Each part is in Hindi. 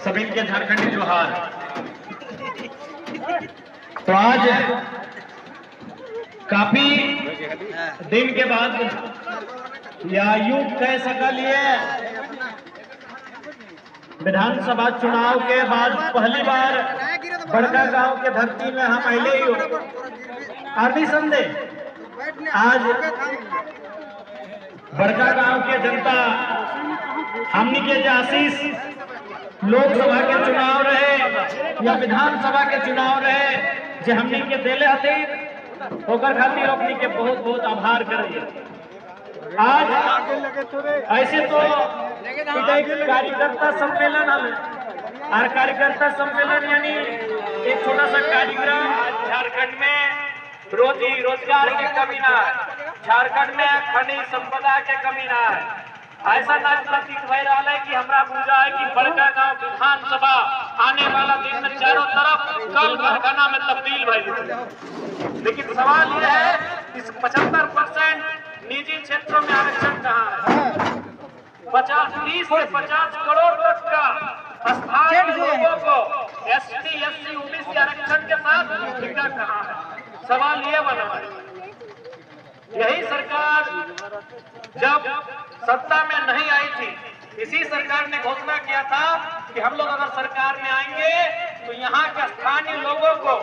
सभी के झारखंडी जोहार। तो आज काफी दिन के बाद या यूं कह सकलिए विधानसभा चुनाव के बाद पहली बार बड़का गांव के धरती में हम अले ही आदि संदेह आज बड़का गांव के जनता हमनी के आशीष लोकसभा के चुनाव रहे या विधानसभा के चुनाव रहे जो हमनी के दिले हती ओकर खातिर अपनी के बहुत बहुत आभार करिए। आज ऐसे तो कार्यकर्ता सम्मेलन और कार्यकर्ता सम्मेलन यानी एक छोटा सा कार्यक्रम झारखंड में रोजी रोजगार के कमी ना है, झारखंड में खनिज संपदा के कमी ना है। ऐसा ना प्रतीत हो रहा है कि हमरा पूजा है कि बड़का गांव विधानसभा आने वाला दिन में चारों तरफ कल कारखाना में तब्दील भई। लेकिन सवाल यह है इस 75% निजी क्षेत्रों में आरक्षण कहाँ है? 30 से 50 करोड़ तक का स्थानीय लोगों को एसटी एससी ओबीसी आरक्षण के साथ ठेका कहाँ है? सवाल ये बना है। यही सरकार जब सत्ता में नहीं आई थी, इसी सरकार ने घोषणा किया था कि हम लोग अगर सरकार में आएंगे तो यहाँ के स्थानीय लोगों को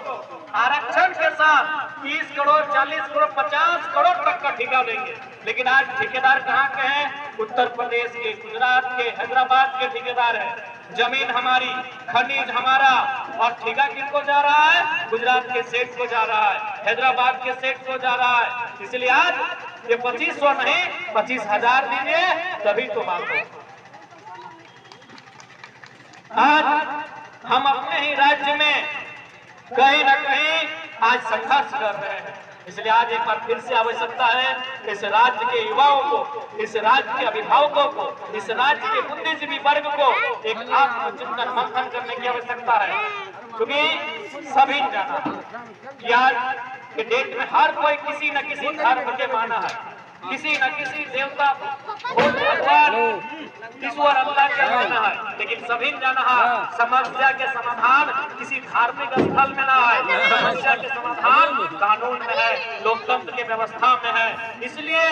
आरक्षण के साथ 30 करोड़ 40 करोड़ 50 करोड़ तक का ठेका देंगे। लेकिन आज ठेकेदार कहाँ के हैं? उत्तर प्रदेश के, गुजरात के, हैदराबाद के ठेकेदार हैं। जमीन हमारी, खनिज हमारा और ठेका किनको जा रहा है? गुजरात के सेठ को जा रहा है, हैदराबाद के सेठ को जा रहा है। इसलिए आज ये 2500 नहीं 25,000 दीजिए तभी तो बात हो। आज हम अपने ही राज्य में कहीं न कहीं आज संघर्ष कर रहे हैं। इसलिए आज एक बार फिर से आवश्यकता है इस राज्य के युवाओं को, इस राज्य के अभिभावकों को, इस राज्य के बुद्धिजीवी वर्ग को एक आत्मचिंतन मंथन करने की आवश्यकता है। क्योंकि सभी जाना कि आज के डेट में हर कोई किसी न किसी धर्म के माना है, किसी न किसी देवता भगवान ईश्वर अल्लाह के माना है। लेकिन सभी जाना है समस्या के समाधान किसी धार्मिक स्थल में ना है, समस्या के समाधान कानून में है, लोकतंत्र की व्यवस्था में है। इसलिए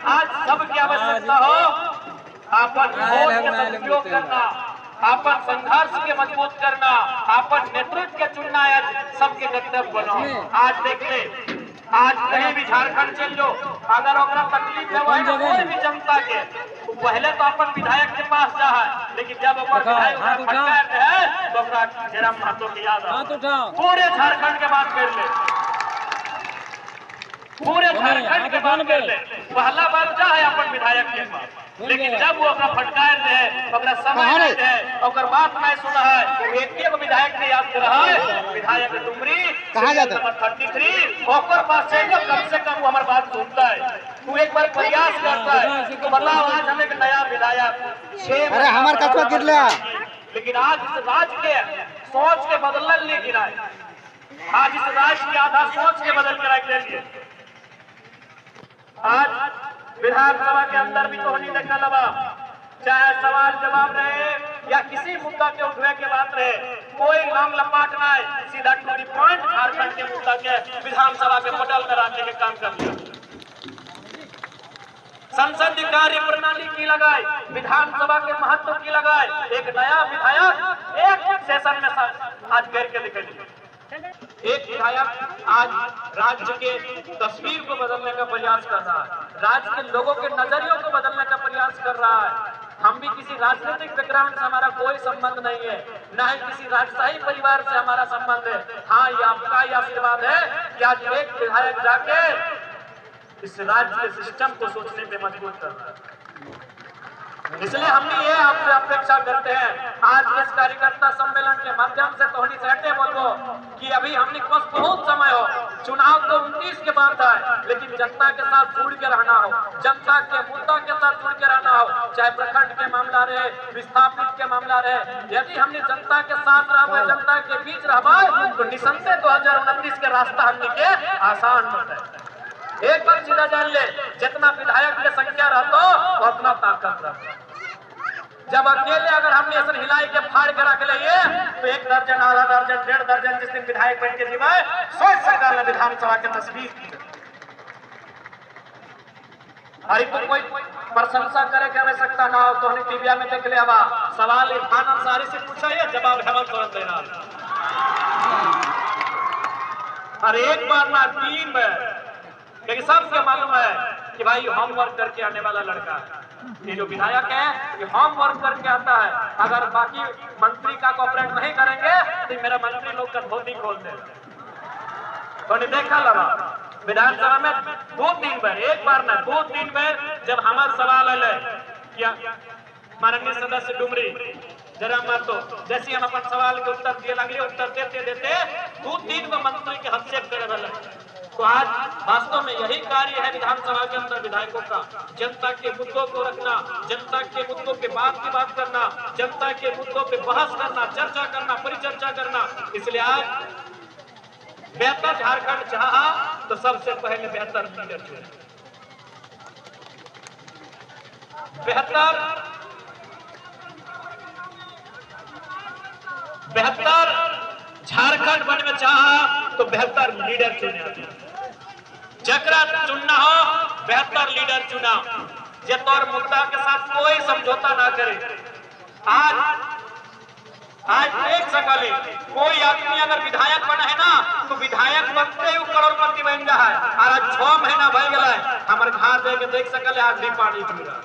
आज सबकी आवश्यकता हो आपन वोट के सदुपयोग करना, आपन संघर्ष के मजबूत करना, आपन नेतृत्व के चुनना सबके कर्तव्य बनो। आज देख ले, आज कहीं भी झारखंड चल जाओ, अगर ओकरा तकलीफ है कोई भी जनता के, तो पहले तो अपन विधायक के पास जा है, लेकिन जब विधायक फटकार है तो जरा महत्व की याद पूरे झारखंड के बात कर ले, पूरे झारखंड के बात कर ले। पहला बार जा है अपन विधायक के पास, लेकिन जब वो अपना फटकार दे अपना समय दे और बात मैं सुना है एक विधायक ने याद कर रहा है विधायक डुमरी कहाँ जाता है 33 ओकर पास से कम वो हमारी बात सुनता है। तू एक बार प्रयास करता है तो बताओ आज हमें एक नया विधायक अरे हमार कछुआ गिर लिया, लेकिन आज इस राज्य के सोच के बदलने नहीं गिरा, आज इस राज्य की आधा सोच के बदल के रख देंगे। आज विधानसभा के अंदर भी तो नहीं देखा लगा, चाहे सवाल जवाब रहे या किसी मुद्दा के उठने के बात रहे, कोई नाम लपाट ना है, सीधा टू दी पॉइंट झारखंड के मुद्दा के विधानसभा के पटल में रखने के काम कर लिया। संसदीय कार्य प्रणाली की लगाए, विधानसभा के महत्व की लगाए, एक नया विधायक एक सेशन में आज करके निकली। एक विधायक आज राज्य के तस्वीर को बदलने का प्रयास कर रहा है, राज्य के लोगों के नजरियों को बदलने का प्रयास कर रहा है। हम भी किसी राजनीतिक बैकग्राउंड से हमारा कोई संबंध नहीं है, न ही किसी राजशाही परिवार से हमारा संबंध है। हाँ, ये आपका ही आशीर्वाद है कि आज एक विधायक जाके इस राज्य के सिस्टम को सोचने पे मजबूर कर रहा है। इसलिए हमने ये आपसे अपेक्षा करते हैं आज इस कार्यकर्ता सम्मेलन के माध्यम से तो हनी सहते बोलो कि अभी हमने पास बहुत समय हो, चुनाव तो 29 के बाद है, लेकिन जनता के साथ जुड़ के रहना हो, जनता के मुद्दा के साथ जुड़ के रहना हो, चाहे प्रखंड के मामला रहे, विस्थापित के मामला रहे। यदि हमने जनता के साथ रहा, जनता के बीच रहा तो निसंदेह 2029 के रास्ता हमने के आसान होता है। एक बार सीधा जान ले, जितना विधायक की संख्या रहता उतना ताकत रहता। जब अकेले अगर हमने ऐसा हिलाई के फाड़ के रख लिए तो 1 दर्जन, आधा दर्जन, 1.5 दर्जन जिस दिन विधायक बन के जीवे सोच सरकार ने विधानसभा के तस्वीर की। अरे तो कोई प्रशंसा करे की आवश्यकता ना हो तो हमने टीवी में देख ले। सवाल इरफान अंसारी से पूछा है, जवाब हेमंत सोरेन देना। अरे एक बार ना 3 बार, क्योंकि सबसे मालूम है कि भाई होमवर्क करके आने वाला लड़का है। ये जो विधायक है ये होमवर्क करके आता है। अगर बाकी मंत्री का कोऑपरेट नहीं करेंगे तो मेरा मंत्री लोग का धोती खोल दे। तो देखा लगा विधानसभा में 2-3 बार, एक बार ना 2-3 बार जब हमारे सवाल आए क्या माननीय सदस्य डुमरी जरा मत तो जैसे हम अपन सवाल के उत्तर दिए लगे, उत्तर देते देते 2-3 को मंत्री के हस्तक्षेप करे वाले। तो आज वास्तव में यही कार्य है विधानसभा के अंदर विधायकों का, जनता के मुद्दों को रखना, जनता के मुद्दों पे बात की बात करना, जनता के मुद्दों पे बहस करना, चर्चा करना, परिचर्चा करना। इसलिए आज बेहतर झारखंड चाहा तो सबसे पहले बेहतर लीडर चुने। बेहतर झारखंड बनने में चाहा तो बेहतर लीडर चुने। जकरा चुनना हो बेहतर लीडर चुना, जे तौर मुद्दा के साथ कोई समझौता ना करे। आज देख सकले कोई आदमी अगर विधायक बना है ना तो विधायक बनते ही करोड़पति बन गया है। और आज 6 महीना भय गया है हमारे घर देके देख सकले आज भी पानी पी रहा।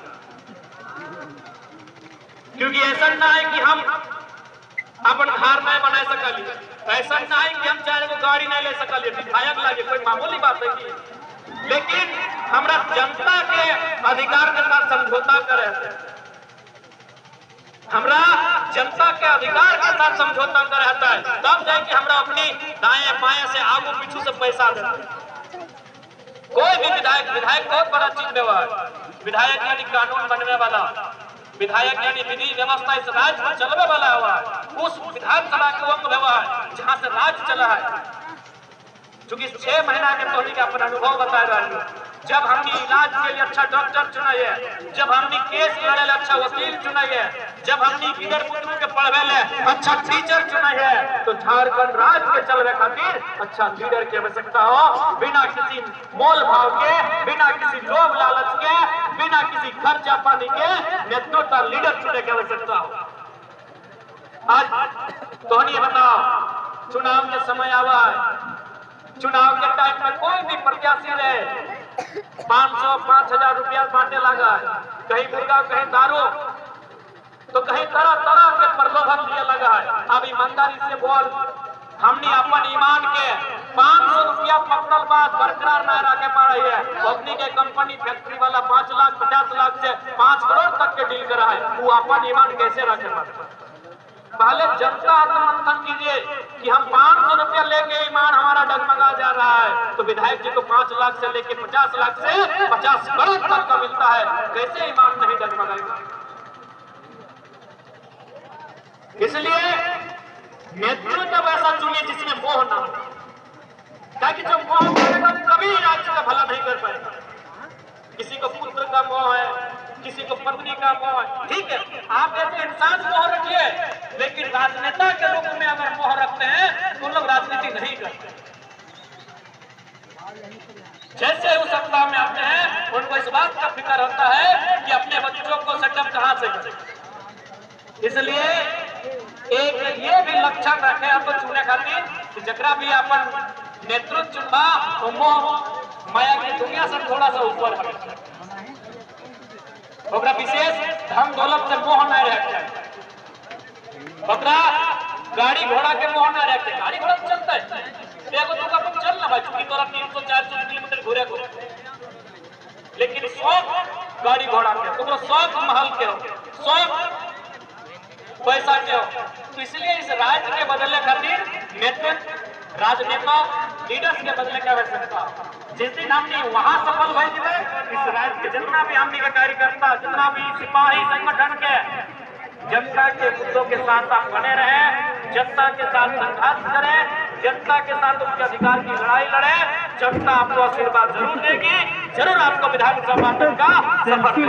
क्योंकि ऐसा ना है कि हम अपन घर नहीं बना सकली, ऐसा ना है कि हम 4 गो गाड़ी नहीं ले सकली, विधायक लगे कोई मामूली बात है कि। लेकिन हमरा जनता के अधिकार के साथ समझौता करे, हमरा जनता के अधिकार के साथ समझौता कर रहता है, तब जाके हमरा अपनी दाएं बाएं से आगू पीछू से पैसा देता है। कोई भी विधायक बहुत बड़ा चीज व्यवहार, विधायक यानी कानून बनने वाला, विधायक यानी विधि व्यवस्था इस राज्य में चलने वाला हुआ है। उस विधानसभा के अंग व्यवहार जहाँ से राज्य चला है। क्योंकि 6 महीना के तोहनी का अपना अनुभव बता रहा है। जब हमने इलाज के लिए अच्छा डॉक्टर चुना है, जब हमने केस लड़े अच्छा वकील चुना है, जब हमने गिदर पुत्र के पढ़वे ले अच्छा टीचर चुना है, तो झारखंड राज्य के चलने खातिर अच्छा लीडर की आवश्यकता हो। बिना किसी मोल भाव के, बिना किसी लोभ लालच के, बिना किसी खर्चा पानी के नेतृत्व लीडर चुने की आवश्यकता हो। आज तोहनी बताओ चुनाव के समय आवा है, चुनाव के टाइम में कोई भी प्रत्याशी रहे 500-5000 रुपया बांटने लगा है, कहीं मुर्गा कहीं दारू तो कहीं तरह तरह के प्रलोभन दिए लगा है। अब ईमानदारी से बोल, हमने अपन ईमान के 500 रुपया पकड़ल बात बरकरार न रखे पा रही है। अपनी के कंपनी फैक्ट्री वाला 5 लाख 50 लाख से 5 करोड़ तक के डील करा है, वो अपन ईमान कैसे रखे पाते। पहले जनता आत्ममंथन कीजिए कि हम 500 रुपया लेके ईमान हमारा डगमगा जा रहा है, तो विधायक जी को 5 लाख से लेके 50 लाख से 50 करोड़ तक का मिलता है, कैसे ईमान नहीं डगमगाएगा। इसलिए नेतृत्व ऐसा चुनिए जिसमें मोह ना हो, ताकि जो मोह करेगा कभी राज्य का भला नहीं कर पाएगा। किसी को पुत्र का मोह है, किसी को पत्नी का मोह है, ठीक है, आप ऐसे इंसान मोह रखिए, लेकिन राजनेता के रूप में अगर मोह रखते हैं तो लोग राजनीति नहीं करते। जैसे वो सत्ता में आते हैं उनको इस बात का फिक्र होता है कि अपने बच्चों को सेटअप कहां से करें। इसलिए एक ये भी लक्षण रखे आप चुने खातिर कि जकरा भी अपन नेतृत्व चुनबा तो मोह माया की दुनिया से थोड़ा सा ऊपर है, ओकरा विशेष धन दौलत से मोह न रखे, ओकरा गाड़ी घोड़ा के मोह न रखे। गाड़ी घोड़ा चलता है, देखो तो अपन चल ना भाई, चूंकि तोरा 300-400 किलोमीटर घूरे को, लेकिन शौक गाड़ी घोड़ा के, तो शौक महल के हो, शौक पैसा के हो। तो इसलिए इस राज्य के बदलने खातिर नेतृत्व, राजनेता, लीडर्स के बदलने की आवश्यकता। जिस दिन हमने वहां सफल भाई इस राज्य के जितना भी हमने कार्यकर्ता, जितना भी सिपाही संगठन के जनता के मुद्दों के साथ आप बने रहे, जनता के साथ संघर्ष करें, जनता के साथ उनके अधिकार की लड़ाई लड़े, जनता आपको आशीर्वाद जरूर देगी, जरूर आपको विधानसभा का सफल